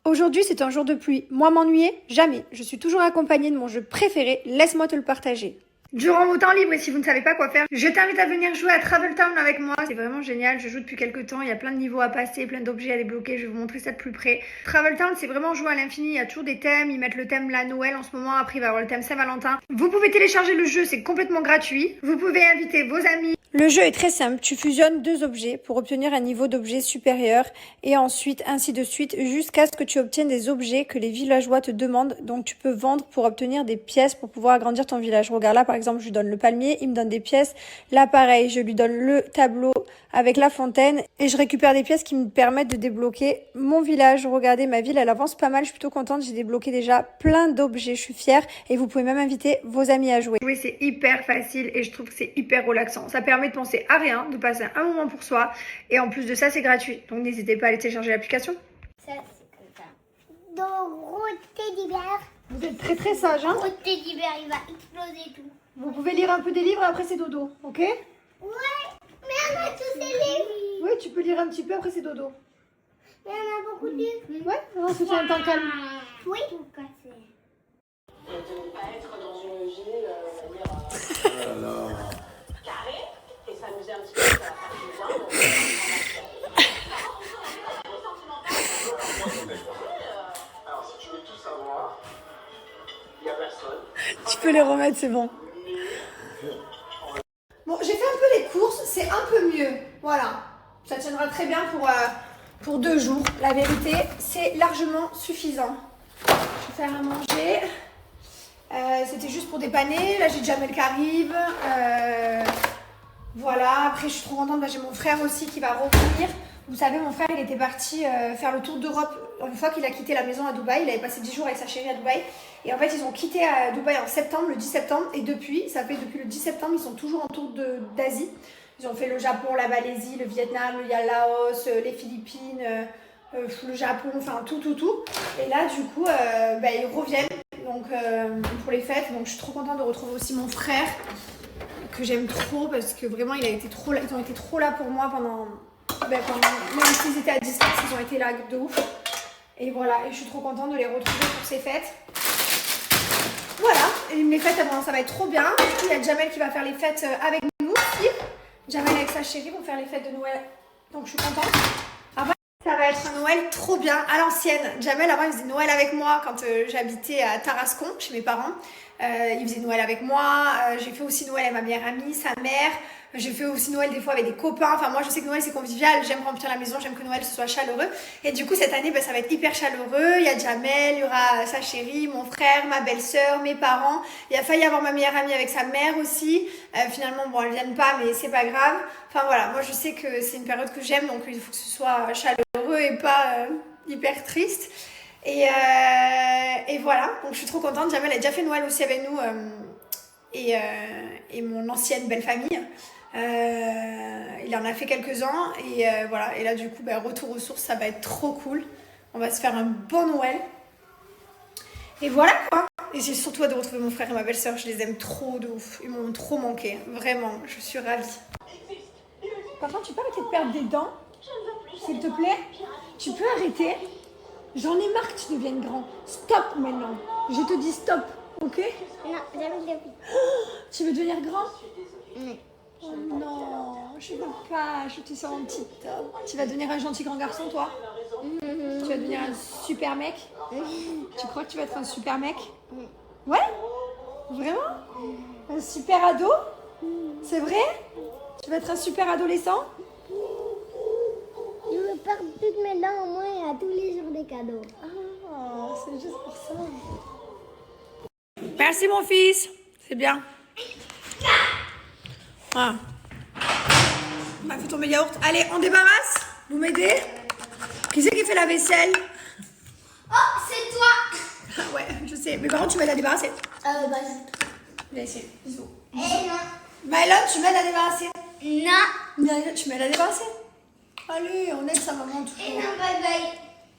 Aujourd'hui, c'est un jour de pluie. Moi, m'ennuyer? Jamais. Je suis toujours accompagnée de mon jeu préféré. Laisse-moi te le partager. Durant vos temps libres, et si vous ne savez pas quoi faire, je t'invite à venir jouer à Travel Town avec moi. C'est vraiment génial, je joue depuis quelques temps, il y a plein de niveaux à passer, plein d'objets à débloquer, je vais vous montrer ça de plus près. Travel Town, c'est vraiment jouer à l'infini, il y a toujours des thèmes, ils mettent le thème la Noël en ce moment, après il va y avoir le thème Saint-Valentin. Vous pouvez télécharger le jeu, c'est complètement gratuit. Vous pouvez inviter vos amis. Le jeu est très simple, tu fusionnes deux objets pour obtenir un niveau d'objet supérieur et ensuite ainsi de suite jusqu'à ce que tu obtiennes des objets que les villageois te demandent. Donc tu peux vendre pour obtenir des pièces pour pouvoir agrandir ton village. Regarde là par exemple, je lui donne le palmier, il me donne des pièces. Là pareil, je lui donne le tableau avec la fontaine et je récupère des pièces qui me permettent de débloquer mon village. Regardez, ma ville elle avance pas mal, je suis plutôt contente, j'ai débloqué déjà plein d'objets, je suis fière et vous pouvez même inviter vos amis à jouer. Jouer c'est hyper facile et je trouve que c'est hyper relaxant. Ça permet de penser à rien, de passer un moment pour soi et en plus de ça c'est gratuit. Donc n'hésitez pas à aller télécharger l'application. Ça c'est comme ça. Dorothée d'hiver. Vous êtes très très sage hein. Dorothée d'hiver, il va exploser tout. Vous pouvez lire un peu des livres et après c'est dodo, ok? Ouais, mais on a tous ces livres. Oui, tu peux lire un petit peu, après c'est dodo. Mais on a beaucoup de livres. Ouais, on se fait un temps calme. Oui. Tout cassé. De ne pas être dans une ville, carrée et s'amuser un petit peu, ça va faire du bien. Donc, alors, si tu veux tout savoir, il n'y a personne. Tu peux les remettre, c'est bon. Bon, j'ai fait un peu les courses, c'est un peu mieux. Voilà, ça tiendra très bien pour 2 jours. La vérité, c'est largement suffisant. Je vais faire à manger. C'était juste pour dépanner. Là, j'ai Jamel qui arrive. Voilà, après, je suis trop contente. J'ai mon frère aussi qui va revenir. Vous savez, mon frère, il était parti faire le tour d'Europe une fois qu'il a quitté la maison à Dubaï. Il avait passé 10 jours avec sa chérie à Dubaï. Et en fait, ils ont quitté à Dubaï en septembre, le 10 septembre. Et depuis le 10 septembre, ils sont toujours en tour d'Asie. Ils ont fait le Japon, la Malaisie, le Vietnam, il y a Laos, les Philippines, le Japon, enfin tout. Et là, du coup, ils reviennent donc, pour les fêtes. Donc, je suis trop contente de retrouver aussi mon frère, que j'aime trop parce que vraiment, ils ont été trop là pour moi pendant même s'ils étaient à distance, ils ont été là de ouf. Et voilà, et je suis trop contente de les retrouver pour ces fêtes. Voilà, et mes fêtes, ça va être trop bien. Il y a Jamel qui va faire les fêtes avec nous aussi. Jamel avec sa chérie vont faire les fêtes de Noël. Donc je suis contente. Après, ça va être un Noël trop bien, à l'ancienne. Jamel, avant, il faisait Noël avec moi quand j'habitais à Tarascon, chez mes parents. Il faisait Noël avec moi. J'ai fait aussi Noël avec ma meilleure amie, sa mère. J'ai fait aussi Noël des fois avec des copains. Enfin, moi, je sais que Noël, c'est convivial. J'aime remplir la maison. J'aime que Noël, ce soit chaleureux. Et du coup, cette année, ça va être hyper chaleureux. Il y a Jamel, il y aura sa chérie, mon frère, ma belle-sœur, mes parents. Il a failli avoir ma meilleure amie avec sa mère aussi. Finalement, bon, elles viennent pas, mais c'est pas grave. Enfin, voilà. Moi, je sais que c'est une période que j'aime. Donc, il faut que ce soit chaleureux et pas hyper triste. Et voilà. Donc, je suis trop contente. Jamel a déjà fait Noël aussi avec nous. Et mon ancienne belle famille. Il en a fait quelques-uns et voilà, et là du coup retour aux sources, ça va être trop cool, on va se faire un bon Noël et voilà quoi. Et j'ai surtout hâte de retrouver mon frère et ma belle-sœur, je les aime trop de ouf, ils m'ont trop manqué, vraiment, je suis ravie. Par contre, tu peux arrêter de perdre des dents, s'il te plaît? Tu peux arrêter? J'en ai marre que tu deviennes grand, stop maintenant, je te dis stop, ok? Non, jamais de vie. Tu veux devenir grand? Oui. Oh non, je veux pas, je te sens un petit top. Tu vas devenir un gentil grand garçon, toi? Tu vas devenir un super mec? Tu crois que tu vas être un super mec? Ouais? Vraiment? Un super ado? C'est vrai? Tu vas être un super adolescent? Je veux perdre toutes mes dents au moins et à tous les jours des cadeaux. Oh, c'est juste pour ça. Merci mon fils, c'est bien. Ah. On m'a fait tomber le yaourt. Allez, on débarrasse? Vous m'aidez? Qui c'est qui fait la vaisselle? Oh, c'est toi! Ah ouais, je sais. Mais par contre, tu m'aides à débarrasser. Vas-y. Viens ici, bisous. Non. Mylon, tu m'aides à débarrasser? Non. Mylon, tu m'aides à débarrasser? Allez, on aide sa maman Et toujours. non, bye bye.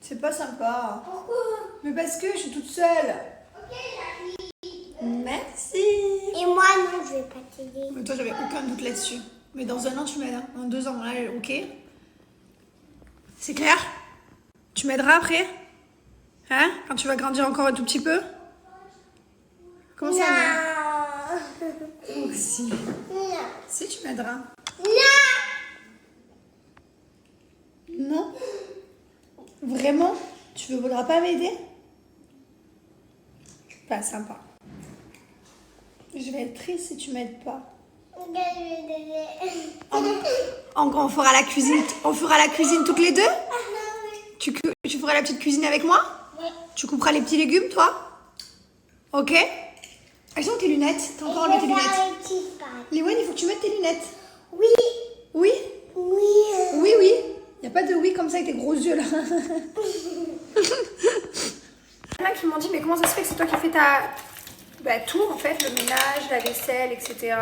C'est pas sympa. Pourquoi? Mais parce que je suis toute seule. Ok, j'arrive. Merci. Et moi, non, je vais pas t'aider. Mais toi, j'avais aucun doute là-dessus. Mais dans 1 an, tu m'aides. Hein. Dans 2 ans, là, ok. C'est clair? Tu m'aideras après? Hein? Quand tu vas grandir encore un tout petit peu? Comment ça? Non. Oh, si. Non. Si, tu m'aideras. Non. Non? Vraiment? Tu ne voudras pas m'aider? Pas sympa. Je vais être triste si tu m'aides pas. On fera la cuisine. On fera la cuisine toutes les deux? Tu feras la petite cuisine avec moi? Oui. Tu couperas les petits légumes, toi? Ok? Elles sont tes lunettes? T'as encore enlevé tes lunettes? Léoine, il faut que tu mettes tes lunettes. Oui. Oui? Oui. Oui, oui. Il n'y a pas de oui comme ça avec tes gros yeux là. Il y en a qui m'ont dit, mais comment ça se fait que c'est toi qui fais tout en fait, le ménage, la vaisselle, etc.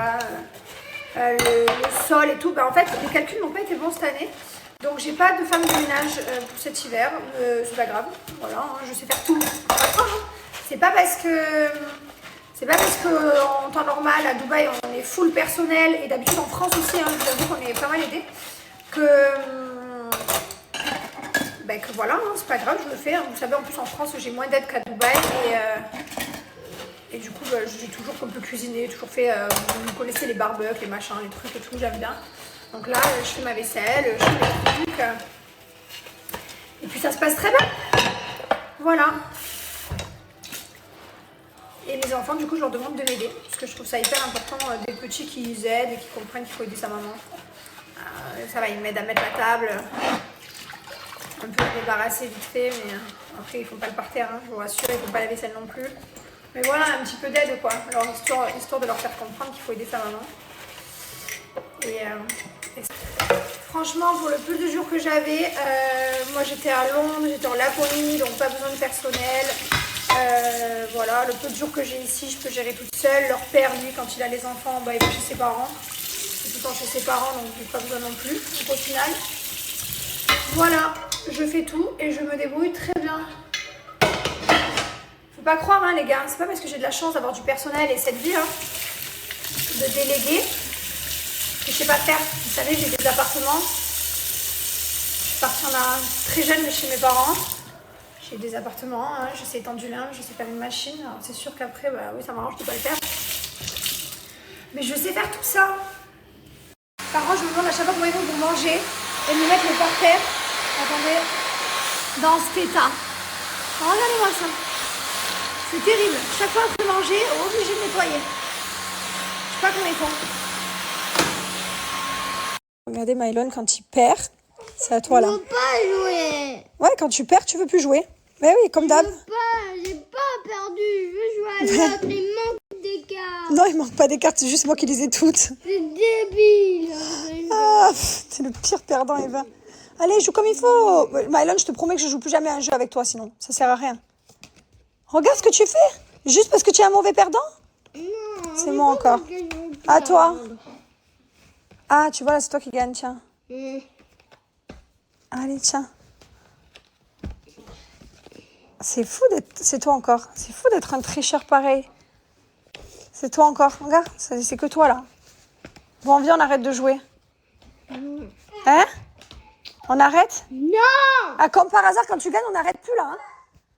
Le sol et tout. En fait, les calculs n'ont pas été bons cette année. Donc j'ai pas de femme de ménage pour cet hiver. C'est pas grave. Voilà, hein, je sais faire tout. C'est pas parce que en temps normal à Dubaï on est full personnel et d'habitude en France aussi, hein, je vous avoue qu'on est pas mal aidés. Que voilà, hein, c'est pas grave, je le fais. Hein. Vous savez, en plus en France j'ai moins d'aide qu'à Dubaï et du coup j'ai toujours un peu cuisiné, toujours fait, vous connaissez les barbecues, les machins, les trucs et tout, j'aime bien. Donc là je fais ma vaisselle, je fais mes trucs et puis ça se passe très bien. Voilà. Et mes enfants, du coup, je leur demande de m'aider. Parce que je trouve ça hyper important, des petits qui aident et qui comprennent qu'il faut aider sa maman. Ça va, ils m'aident à mettre la table. Un peu débarrasser vite fait, mais après, ils font pas le parterre, hein, je vous rassure, ils font pas la vaisselle non plus. Mais voilà, un petit peu d'aide, quoi. Alors, histoire de leur faire comprendre qu'il faut aider sa maman. Et franchement, pour le peu de jours que j'avais, moi j'étais à Londres, j'étais en Laponie, donc pas besoin de personnel. Voilà, le peu de jours que j'ai ici, je peux gérer toute seule. Leur père, lui, quand il a les enfants, il va chez ses parents. Il est tout le temps chez ses parents, donc j'ai pas besoin non plus. Donc au final, voilà, je fais tout et je me débrouille très bien. Faut pas croire, hein, les gars, c'est pas parce que j'ai de la chance d'avoir du personnel et cette vie, hein, de déléguer, que je sais pas faire. Vous savez, j'ai des appartements. Je suis partie très jeune de chez mes parents. J'ai des appartements, hein, je sais étendre du linge, je sais faire une machine. Alors c'est sûr qu'après, oui, ça m'arrange de pas le faire. Mais je sais faire tout ça. Par contre, je me demande à chaque fois comment ils font pour manger et me mettre le parterre. Attendez, dans cet état. Alors, regardez-moi ça. C'est terrible. Chaque fois après manger, obligé de nettoyer. Je sais pas comment ils font. Regardez Mylon quand il perd. C'est à toi là. Je veux pas jouer. Ouais, quand tu perds, tu veux plus jouer. Mais oui, comme d'hab. J'ai pas perdu. Je veux jouer à l'autre. Il manque des cartes. Non, il manque pas des cartes, c'est juste moi qui les ai toutes. C'est débile. Ah, t'es le pire perdant, Eva. Allez, joue comme il faut. Mylon, je te promets que je joue plus jamais à un jeu avec toi, sinon ça sert à rien. Regarde ce que tu fais. Juste parce que tu es un mauvais perdant. Non. C'est moi encore. À toi. Ah, tu vois, là, c'est toi qui gagne, tiens. Allez, tiens. C'est fou d'être... C'est toi encore. C'est fou d'être un tricheur pareil. C'est toi encore. Regarde, c'est que toi, là. Bon, viens, on arrête de jouer. Hein? On arrête? Non. Ah, comme par hasard, quand tu gagnes, on n'arrête plus, là. Hein?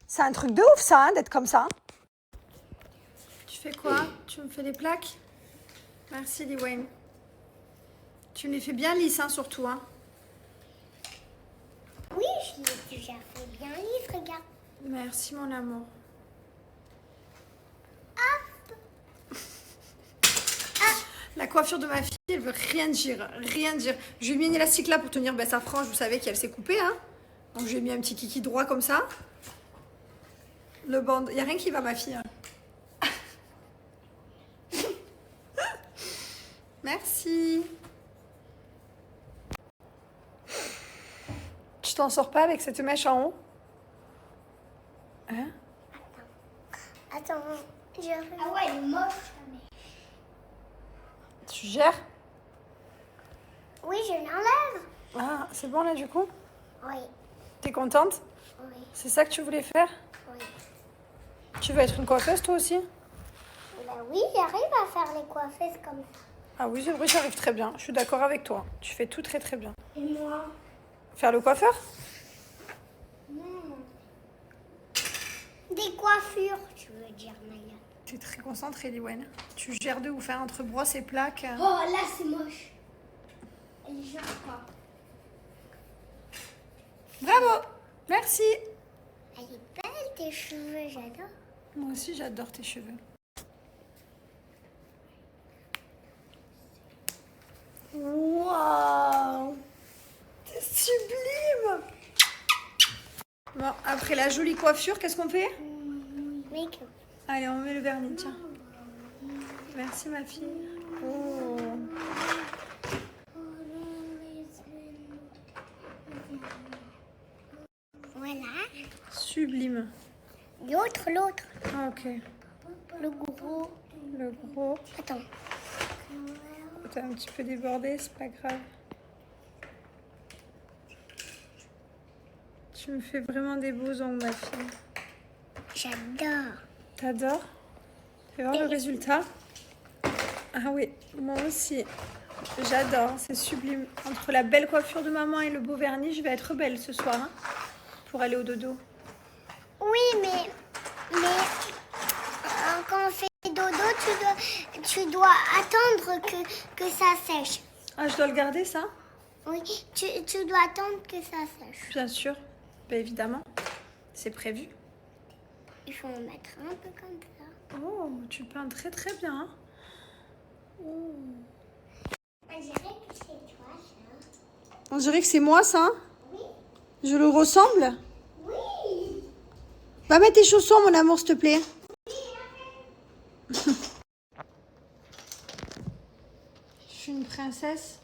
C'est un truc de ouf, ça, hein, d'être comme ça. Tu fais quoi? Tu me fais des plaques? Merci, Liwayne. Tu me les fais bien lisses, hein, surtout, hein. Oui, je l'ai déjà fait bien lisse, regarde. Merci, mon amour. La coiffure de ma fille, elle veut rien dire, rien dire. Je lui ai mis une élastique là pour tenir sa frange, vous savez qu'elle s'est coupée, hein. Donc je lui ai mis un petit kiki droit comme ça. Le band, il n'y a rien qui va, ma fille. Hein. Merci. Tu t'en sors pas avec cette mèche en haut? Hein? Attends, ah ouais, elle est moche. Tu gères? Oui, je l'enlève. Ah, c'est bon là du coup? Oui, T'es contente? oui, C'est ça que tu voulais faire? oui. Tu veux être une coiffeuse toi aussi? Bah oui, j'arrive à faire les coiffeuses comme ça. Ah oui, c'est vrai, j'arrive très bien. Je suis d'accord avec toi. Tu fais tout très très bien. Et moi? Faire le coiffeur? Non. Des coiffures, tu veux dire, Maya. Tu es très concentrée, Liwen. Tu gères de vous faire entre brosse et plaques. Oh, là, c'est moche. Elle gère pas. Bravo! Merci! Elle est belle, tes cheveux, j'adore. Moi aussi, j'adore tes cheveux. Waouh! C'est sublime! Bon, après la jolie coiffure, qu'est-ce qu'on fait? Make-up. Allez, on met le vernis, tiens. Merci, ma fille. Oh! Voilà. Sublime. L'autre. Ah, ok. Le gros. Le gros. Attends. T'as un petit peu débordé, c'est pas grave. Tu me fais vraiment des beaux ongles, ma fille. J'adore. T'adores? Fais voir le résultat. Ah oui, moi aussi. J'adore, c'est sublime. Entre la belle coiffure de maman et le beau vernis, je vais être belle ce soir, hein, pour aller au dodo. Oui, mais quand on fait dodo, tu dois attendre que ça sèche. Ah, je dois le garder, ça? Oui, tu dois attendre que ça sèche. Bien sûr. Bien évidemment. C'est prévu. Il faut en mettre un peu comme ça. Oh, tu peins très très bien. Hein. Oh. On dirait que c'est toi, ça. On dirait que c'est moi, ça? Oui. Je le ressemble? Oui. Va mettre tes chaussons, mon amour, s'il te plaît. Je suis une princesse.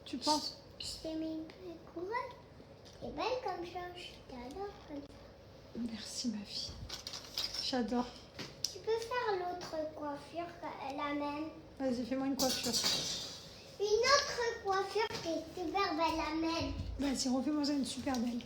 Tu penses? Je t'ai mis une petite couronne. T'es belle comme ça. Je t'adore comme ça. Merci, ma fille. J'adore. Tu peux faire l'autre coiffure, la même. Vas-y, fais-moi une coiffure. Une autre coiffure qui est super belle, la même. Vas-y, refais-moi ça une super belle.